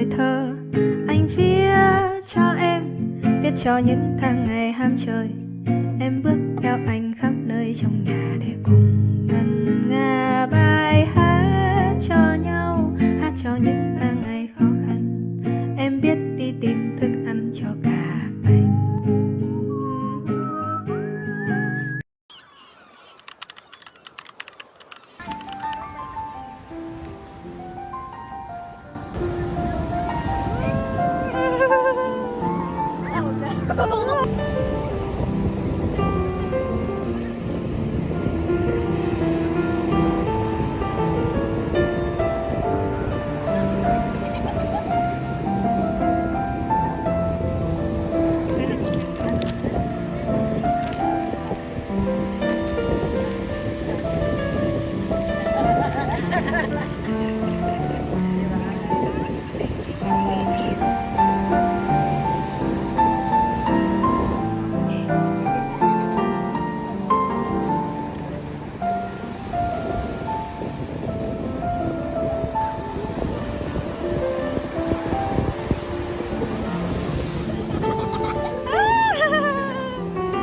lời thơ anh viết cho em, viết cho những tháng ngày ham chơi. Em bước theo anh khắp nơi trong nhà để cùng ngân nga bài hát cho nhau, hát cho những tháng ngày khó khăn. Em biết đi tìm thức ăn cho cả anh.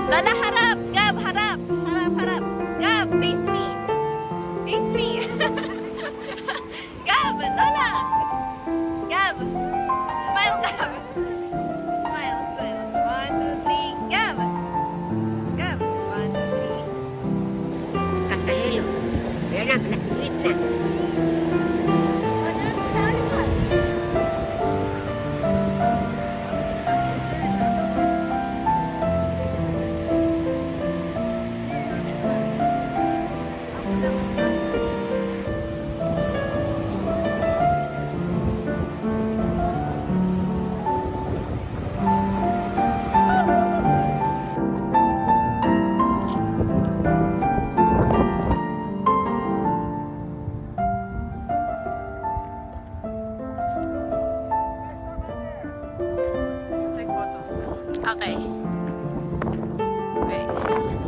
Lola, harap! Gab, harap! Harap, harap! Gab, face me! Face me! Gab, Lola! Gab! Smile, Gab! Smile, smile. 1, 2, 3, Gab! Gab! 1, 2, 3. Kakahilo. Kaya na, nakilit na. Okay. Wait.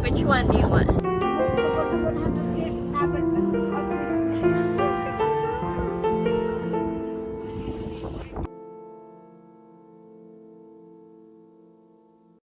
Which one do you want?